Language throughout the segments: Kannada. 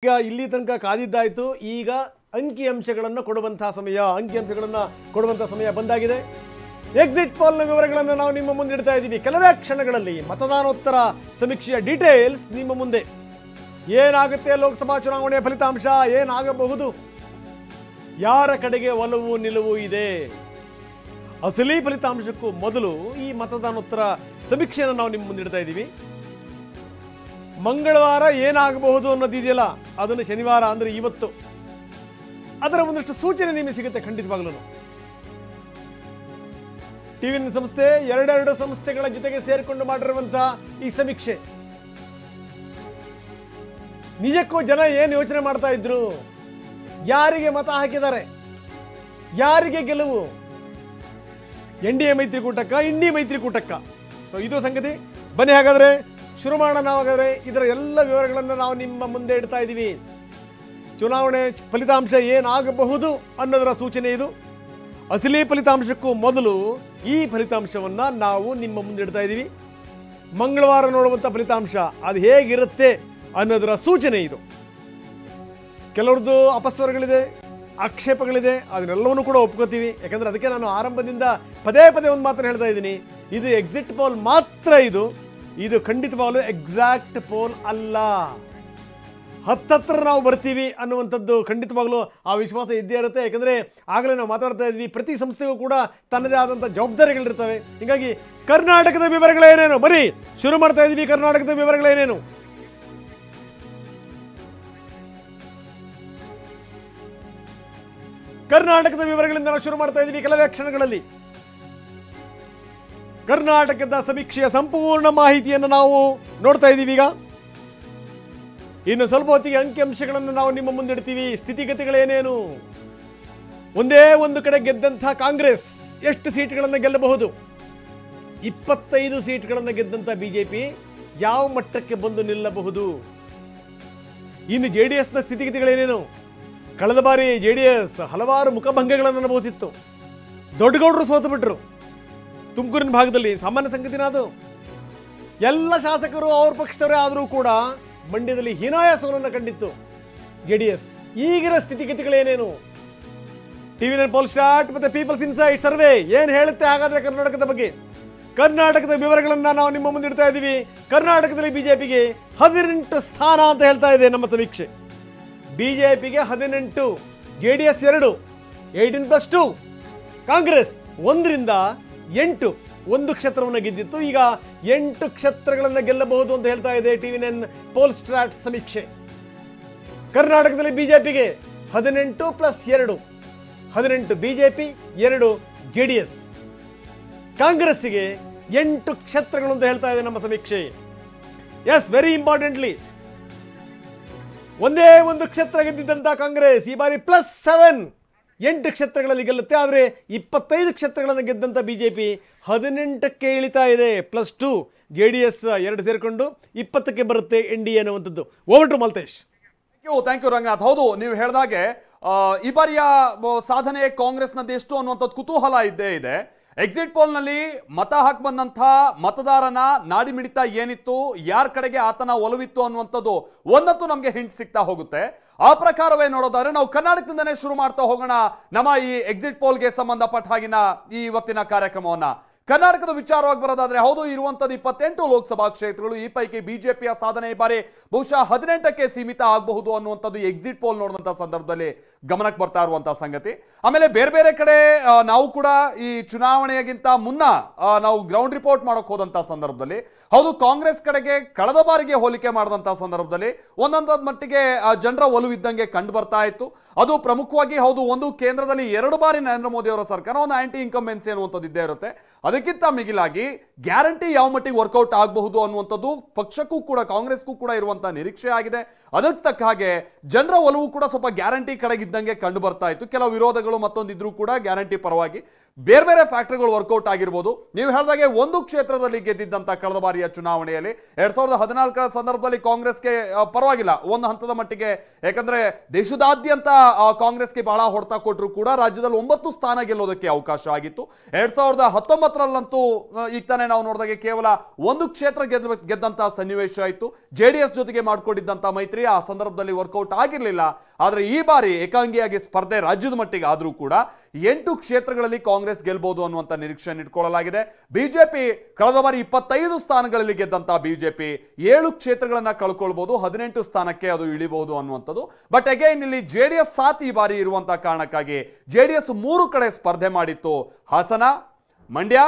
ಈಗ ಇಲ್ಲಿ ತನಕ ಕಾದಿದ್ದಾಯಿತು. ಈಗ ಅಂಕಿಅಂಶಗಳನ್ನು ಕೊಡುವಂತಹ ಸಮಯ ಬಂದಾಗಿದೆ. ಎಕ್ಸಿಟ್ ಪೋಲ್ನ ವಿವರಗಳನ್ನು ನಾವು ನಿಮ್ಮ ಮುಂದೆ ಇಡ್ತಾ ಇದ್ದೀವಿ. ಕೆಲವೇ ಕ್ಷಣಗಳಲ್ಲಿ ಮತದಾನೋತ್ತರ ಸಮೀಕ್ಷೆಯ ಡೀಟೇಲ್ಸ್ ನಿಮ್ಮ ಮುಂದೆ. ಏನಾಗುತ್ತೆ ಲೋಕಸಭಾ ಚುನಾವಣೆಯ ಫಲಿತಾಂಶ, ಏನಾಗಬಹುದು, ಯಾರ ಕಡೆಗೆ ಒಲವು ನಿಲುವು ಇದೆ, ಅಸಲಿ ಫಲಿತಾಂಶಕ್ಕೂ ಮೊದಲು ಈ ಮತದಾನೋತ್ತರ ಸಮೀಕ್ಷೆಯನ್ನು ನಾವು ನಿಮ್ಮ ಮುಂದೆ ಇಡ್ತಾ ಇದ್ದೀವಿ. ಮಂಗಳವಾರ ಏನಾಗಬಹುದು ಅನ್ನೋದಿದೆಯಲ್ಲ, ಅದನ್ನು ಶನಿವಾರ ಅಂದರೆ ಇವತ್ತು ಅದರ ಒಂದಷ್ಟು ಸೂಚನೆ ನಿಮಗೆ ಸಿಗುತ್ತೆ ಖಂಡಿತವಾಗ್ಲೂ. ಟಿವಿ ಸಂಸ್ಥೆ ಎರಡೆರಡು ಸಂಸ್ಥೆಗಳ ಜೊತೆಗೆ ಸೇರಿಕೊಂಡು ಮಾಡಿರುವಂತಹ ಈ ಸಮೀಕ್ಷೆ, ನಿಜಕ್ಕೂ ಜನ ಏನು ಯೋಚನೆ ಮಾಡ್ತಾ ಇದ್ರು, ಯಾರಿಗೆ ಮತ ಹಾಕಿದ್ದಾರೆ, ಯಾರಿಗೆ ಗೆಲುವು, NDA ಮೈತ್ರಿಕೂಟಕ್ಕ, ಇಂಡಿ ಮೈತ್ರಿಕೂಟಕ್ಕ. ಸೊ ಇದು ಸಂಗತಿ. ಬನ್ನಿ ಹಾಗಾದ್ರೆ ಶುರು ಮಾಡೋಣ. ನಾವಾಗಾದ್ರೆ ಇದರ ಎಲ್ಲ ವಿವರಗಳನ್ನು ನಾವು ನಿಮ್ಮ ಮುಂದೆ ಇಡ್ತಾ ಇದ್ದೀವಿ. ಚುನಾವಣೆ ಫಲಿತಾಂಶ ಏನಾಗಬಹುದು ಅನ್ನೋದರ ಸೂಚನೆ ಇದು. ಅಸಲಿ ಫಲಿತಾಂಶಕ್ಕೂ ಮೊದಲು ಈ ಫಲಿತಾಂಶವನ್ನು ನಾವು ನಿಮ್ಮ ಮುಂದೆ ಇಡ್ತಾ ಇದ್ದೀವಿ. ಮಂಗಳವಾರ ನೋಡುವಂಥ ಫಲಿತಾಂಶ ಅದು ಹೇಗಿರುತ್ತೆ ಅನ್ನೋದರ ಸೂಚನೆ ಇದು. ಕೆಲವ್ರದ್ದು ಅಪಸ್ವರಗಳಿದೆ, ಆಕ್ಷೇಪಗಳಿದೆ, ಅದನ್ನೆಲ್ಲವನ್ನೂ ಕೂಡ ಒಪ್ಕೋತೀವಿ. ಯಾಕಂದರೆ ಅದಕ್ಕೆ ನಾನು ಆರಂಭದಿಂದ ಪದೇ ಒಂದು ಮಾತನ್ನು ಹೇಳ್ತಾ ಇದ್ದೀನಿ, ಇದು ಎಕ್ಸಿಟ್ ಪೋಲ್ ಮಾತ್ರ. ಇದು ಖಂಡಿತವಾಗಲೂ ಎಕ್ಸಾಕ್ಟ್ ಪೋಲ್ ಅಲ್ಲ. ಹತ್ತತ್ರ ನಾವು ಬರ್ತೀವಿ ಅನ್ನುವಂಥದ್ದು ಖಂಡಿತವಾಗಲೂ ಆ ವಿಶ್ವಾಸ ಇದ್ದೇ ಇರುತ್ತೆ. ಯಾಕಂದರೆ ಆಗಲೇ ನಾವು ಮಾತಾಡ್ತಾ ಇದ್ವಿ, ಪ್ರತಿ ಸಂಸ್ಥೆಗೂ ಕೂಡ ತನ್ನದೇ ಆದಂಥ ಜವಾಬ್ದಾರಿಗಳಿರ್ತವೆ. ಹೀಗಾಗಿ ಕರ್ನಾಟಕದ ವಿವರಗಳೇನೇನು, ಬರೀ ಶುರು ಮಾಡ್ತಾ ಇದ್ವಿ. ಕರ್ನಾಟಕದ ವಿವರಗಳೇನೇನು, ಕರ್ನಾಟಕದ ವಿವರಗಳಿಂದ ನಾವು ಶುರು ಮಾಡ್ತಾ ಇದ್ದೀವಿ. ಕೆಲವೇ ಕ್ಷಣಗಳಲ್ಲಿ ಕರ್ನಾಟಕದ ಸಮೀಕ್ಷೆಯ ಸಂಪೂರ್ಣ ಮಾಹಿತಿಯನ್ನು ನಾವು ನೋಡ್ತಾ ಇದ್ದೀವಿ. ಈಗ ಇನ್ನು ಸ್ವಲ್ಪ ಹೊತ್ತಿಗೆ ಅಂಕಿಅಂಶಗಳನ್ನು ನಾವು ನಿಮ್ಮ ಮುಂದೆ ಇಡ್ತೀವಿ. ಸ್ಥಿತಿಗತಿಗಳೇನೇನು, ಒಂದೇ ಒಂದು ಕಡೆ ಗೆದ್ದಂಥ ಕಾಂಗ್ರೆಸ್ ಎಷ್ಟು ಸೀಟ್ಗಳನ್ನು ಗೆಲ್ಲಬಹುದು, 25 ಸೀಟ್ಗಳನ್ನು ಗೆದ್ದಂಥ ಬಿಜೆಪಿ ಯಾವ ಮಟ್ಟಕ್ಕೆ ಬಂದು ನಿಲ್ಲಬಹುದು. ಇನ್ನು JDSನ ಸ್ಥಿತಿಗತಿಗಳೇನೇನು, ಕಳೆದ ಬಾರಿ JDS ಹಲವಾರು ಮುಖಭಂಗಗಳನ್ನು ಅನುಭವಿಸಿತ್ತು. ದೊಡ್ಡಗೌಡರು ಸೋತು ಬಿಟ್ರು ತುಮಕೂರಿನ ಭಾಗದಲ್ಲಿ, ಸಾಮಾನ್ಯ ಸಂಗತಿನ ಅದು. ಎಲ್ಲ ಶಾಸಕರು ಅವ್ರ ಪಕ್ಷದವರೇ ಆದರೂ ಕೂಡ ಮಂಡ್ಯದಲ್ಲಿ ಹೀನಾಯ ಸೋಲನ್ನು ಕಂಡಿತ್ತು JDS. ಈಗಿನ ಸ್ಥಿತಿಗತಿಗಳೇನೇನು, TV9 ಪೋಲ್ ಸ್ಟಾರ್ಟ್ ಮತ್ತು ಪೀಪಲ್ಸ್ ಇನ್ಸೈಟ್ ಸರ್ವೆ ಏನು ಹೇಳುತ್ತೆ ಹಾಗಾದ್ರೆ ಕರ್ನಾಟಕದ ಬಗ್ಗೆ? ಕರ್ನಾಟಕದ ವಿವರಗಳನ್ನು ನಾವು ನಿಮ್ಮ ಮುಂದೆ ಇಡ್ತಾ ಇದ್ದೀವಿ. ಕರ್ನಾಟಕದಲ್ಲಿ ಬಿಜೆಪಿಗೆ 18 ಸ್ಥಾನ ಅಂತ ಹೇಳ್ತಾ ಇದೆ ನಮ್ಮ ಸಮೀಕ್ಷೆ. ಬಿಜೆಪಿಗೆ 18, JDS 2, 18+2, ಕಾಂಗ್ರೆಸ್ 1ರಿಂದ 8 ಒಂದು ಕ್ಷೇತ್ರವನ್ನು ಗೆದ್ದಿತ್ತು. ಈಗ 8 ಕ್ಷೇತ್ರಗಳನ್ನು ಗೆಲ್ಲಬಹುದು ಅಂತ ಹೇಳ್ತಾ ಇದೆ TV9 ಪೋಲ್ ಸ್ಟ್ರಾಟ್ ಸಮೀಕ್ಷೆ. ಕರ್ನಾಟಕದಲ್ಲಿ ಬಿಜೆಪಿಗೆ 18+2, 18 ಬಿಜೆಪಿ, 2 JDS. ಕಾಂಗ್ರೆಸ್ಸಿಗೆ 8 ಕ್ಷೇತ್ರಗಳು ಅಂತ ಹೇಳ್ತಾ ಇದೆ ನಮ್ಮ ಸಮೀಕ್ಷೆ. ಎಸ್, ವೆರಿ ಇಂಪಾರ್ಟೆಂಟ್ಲಿ, ಒಂದೇ ಒಂದು ಕ್ಷೇತ್ರ ಗೆದ್ದಿದ್ದಂಥ ಕಾಂಗ್ರೆಸ್ ಈ ಬಾರಿ +7, 8 ಕ್ಷೇತ್ರಗಳಲ್ಲಿ ಗೆಲ್ಲುತ್ತೆ. ಆದರೆ 25 ಕ್ಷೇತ್ರಗಳನ್ನು ಗೆದ್ದಂಥ ಬಿಜೆಪಿ 18ಕ್ಕೆ ಇಳಿತಾ ಇದೆ. +2 JDS 2 ಸೇರಿಕೊಂಡು 20ಕ್ಕೆ ಬರುತ್ತೆ NDA ಅನ್ನುವಂಥದ್ದು. Over to Maltesh. Thank you Ranganath. ಹೌದು, ನೀವು ಹೇಳಿದಾಗೆ ಈ ಬಾರಿಯ ಸಾಧನೆ ಕಾಂಗ್ರೆಸ್ನದ್ದು ಎಷ್ಟು ಅನ್ನುವಂಥದ್ದು ಕುತೂಹಲ ಇದ್ದೇ ಇದೆ. ಎಕ್ಸಿಟ್ ಪೋಲ್ನಲ್ಲಿ ಮತ ಹಾಕಿ ಬಂದಂಥ ಮತದಾರನ ನಾಡಿ ಮಿಡಿತ ಏನಿತ್ತು, ಯಾರ ಕಡೆಗೆ ಆತನ ಒಲವಿತ್ತು ಅನ್ನುವಂಥದ್ದು ಒಂದಂತೂ ನಮಗೆ ಹಿಂಟ್ ಸಿಗ್ತಾ ಹೋಗುತ್ತೆ. ಆ ಪ್ರಕಾರವೇ ನೋಡೋದಾದ್ರೆ ನಾವು ಕರ್ನಾಟಕದಿಂದನೇ ಶುರು ಮಾಡ್ತಾ ಹೋಗೋಣ ನಮ್ಮ ಈ ಎಕ್ಸಿಟ್ ಪೋಲ್ಗೆ ಸಂಬಂಧಪಟ್ಟ ಹಾಗಿನ ಈ ಇವತ್ತಿನ ಕಾರ್ಯಕ್ರಮವನ್ನ. ಕರ್ನಾಟಕದ ವಿಚಾರವಾಗಿ ಬರೋದಾದ್ರೆ, ಹೌದು, ಇರುವಂತದ್ದು 28 ಲೋಕಸಭಾ ಕ್ಷೇತ್ರಗಳು. ಈ ಪೈಕಿ ಬಿಜೆಪಿಯ ಸಾಧನೆ ಈ ಬಾರಿ ಬಹುಶಃ 18ಕ್ಕೆ ಸೀಮಿತ ಆಗಬಹುದು ಅನ್ನುವಂಥದ್ದು ಎಕ್ಸಿಟ್ ಪೋಲ್ ನೋಡಿದಂಥ ಸಂದರ್ಭದಲ್ಲಿ ಗಮನಕ್ಕೆ ಬರ್ತಾ ಇರುವಂತಹ ಸಂಗತಿ. ಆಮೇಲೆ ಬೇರೆ ಕಡೆ ನಾವು ಕೂಡ ಈ ಚುನಾವಣೆಗಿಂತ ಮುನ್ನ ನಾವು ಗ್ರೌಂಡ್ ರಿಪೋರ್ಟ್ ಮಾಡೋಕೆ ಹೋದಂತಹ ಸಂದರ್ಭದಲ್ಲಿ, ಹೌದು, ಕಾಂಗ್ರೆಸ್ ಕಡೆಗೆ ಕಳೆದ ಬಾರಿಗೆ ಹೋಲಿಕೆ ಮಾಡಿದಂತಹ ಸಂದರ್ಭದಲ್ಲಿ ಒಂದೊಂದು ಮಟ್ಟಿಗೆ ಜನರ ಒಲವಿದ್ದಂಗೆ ಕಂಡು ಬರ್ತಾ ಇತ್ತು. ಅದು ಪ್ರಮುಖವಾಗಿ, ಹೌದು, ಒಂದು ಕೇಂದ್ರದಲ್ಲಿ 2 ಬಾರಿ ನರೇಂದ್ರ ಮೋದಿ ಅವರ ಸರ್ಕಾರ, ಒಂದು ಆಂಟಿ ಇನ್ಕಂಬೆನ್ಸಿ ಅನ್ನುವಂಥದ್ದು ಇದ್ದೇ ಇರುತ್ತೆ. ಅದಕ್ಕಿಂತ ಮಿಗಿಲಾಗಿ ಗ್ಯಾರಂಟಿ ಯಾವ ಮಟ್ಟಿಗೆ ವರ್ಕೌಟ್ ಆಗಬಹುದು ಅನ್ನುವಂಥದ್ದು ಪಕ್ಷಕ್ಕೂ ಕೂಡ ಕಾಂಗ್ರೆಸ್ಗೂ ಕೂಡ ಇರುವಂತಹ ನಿರೀಕ್ಷೆ ಆಗಿದೆ. ಅದಕ್ಕೆ ತಕ್ಕ ಹಾಗೆ ಜನರ ಒಲವು ಕೂಡ ಸ್ವಲ್ಪ ಗ್ಯಾರಂಟಿ ಕಡೆಗಿದ್ದಂಗೆ ಕಂಡು ಬರ್ತಾ ಇತ್ತು. ಕೆಲವು ವಿರೋಧಗಳು ಮತ್ತೊಂದಿದ್ರು ಕೂಡ ಗ್ಯಾರಂಟಿ ಪರವಾಗಿ ಬೇರೆ ಫ್ಯಾಕ್ಟರಿಗಳು ವರ್ಕೌಟ್ ಆಗಿರಬಹುದು. ನೀವು ಹೇಳಿದಾಗೆ ಒಂದು ಕ್ಷೇತ್ರದಲ್ಲಿ ಗೆದ್ದಿದ್ದಂತ ಕಳೆದ ಬಾರಿಯ ಚುನಾವಣೆಯಲ್ಲಿ 2014ರ ಸಂದರ್ಭದಲ್ಲಿ ಕಾಂಗ್ರೆಸ್ಗೆ ಪರವಾಗಿಲ್ಲ ಒಂದು ಹಂತದ ಮಟ್ಟಿಗೆ, ಯಾಕಂದ್ರೆ ದೇಶದಾದ್ಯಂತ ಕಾಂಗ್ರೆಸ್ಗೆ ಬಹಳ ಹೊಡೆತ ಕೊಟ್ಟರು ಕೂಡ ರಾಜ್ಯದಲ್ಲಿ 9 ಸ್ಥಾನ ಗೆಲ್ಲೋದಕ್ಕೆ ಅವಕಾಶ ಆಗಿತ್ತು. 2019 ಕ್ಷೇತ್ರಗಳಲ್ಲಂತೂ ಈಗ ತಾನೇ ನಾವು ನೋಡಿದಾಗೆ ಕೇವಲ ಒಂದು ಕ್ಷೇತ್ರ ಗೆದ್ದಂತಹ ಸನ್ನಿವೇಶ ಆಯಿತು. JDS ಜೊತೆಗೆ ಮಾಡಿಕೊಂಡಿದ್ದಂಥ ಮೈತ್ರಿ ಆ ಸಂದರ್ಭದಲ್ಲಿ ವರ್ಕೌಟ್ ಆಗಿರಲಿಲ್ಲ. ಆದರೆ ಈ ಬಾರಿ ಏಕಾಂಗಿಯಾಗಿ ಸ್ಪರ್ಧೆ ರಾಜ್ಯದ ಮಟ್ಟಿಗೆ ಆದರೂ ಕೂಡ 8 ಕ್ಷೇತ್ರಗಳಲ್ಲಿ ಕಾಂಗ್ರೆಸ್ ಗೆಲ್ಬಹುದು ಅನ್ನುವಂಥ ನಿರೀಕ್ಷೆಯನ್ನು ಇಟ್ಕೊಳ್ಳಲಾಗಿದೆ. ಬಿಜೆಪಿ ಕಳೆದ ಬಾರಿ 25 ಸ್ಥಾನಗಳಲ್ಲಿ ಗೆದ್ದಂತಹ ಬಿಜೆಪಿ 7 ಕ್ಷೇತ್ರಗಳನ್ನ ಕಳ್ಕೊಳ್ಬಹುದು, 18 ಸ್ಥಾನಕ್ಕೆ ಅದು ಇಳಿಬಹುದು ಅನ್ನುವಂಥದ್ದು. ಬಟ್ ಅಗೈನ್ ಇಲ್ಲಿ JDS ಸಾಥ್ ಈ ಬಾರಿ ಇರುವಂತಹ ಕಾರಣಕ್ಕಾಗಿ JDS 3 ಕಡೆ ಸ್ಪರ್ಧೆ ಮಾಡಿತ್ತು. ಹಾಸನ, ಮಂಡ್ಯ,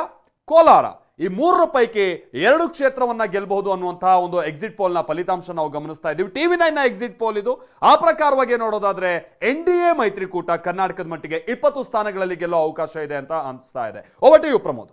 ಕೋಲಾರ ಈ 3 ಪೈಕಿ 2 ಕ್ಷೇತ್ರವನ್ನ ಗೆಲ್ಲಬಹುದು ಅನ್ನುವಂತಹ ಒಂದು ಎಕ್ಸಿಟ್ ಪೋಲ್ ನ ಫಲಿತಾಂಶ ನಾವು ಗಮನಿಸ್ತಾ ಇದ್ದೀವಿ. TV9 ನ ಎಕ್ಸಿಟ್ ಪೋಲ್ ಇದು. ಆ ಪ್ರಕಾರವಾಗಿ ನೋಡೋದಾದ್ರೆ NDA ಮೈತ್ರಿಕೂಟ ಕರ್ನಾಟಕದ ಮಟ್ಟಿಗೆ 20 ಸ್ಥಾನಗಳಲ್ಲಿ ಗೆಲ್ಲೋ ಅವಕಾಶ ಇದೆ ಅಂತ ಅನಿಸ್ತಾ ಇದೆ. Over to you Pramod.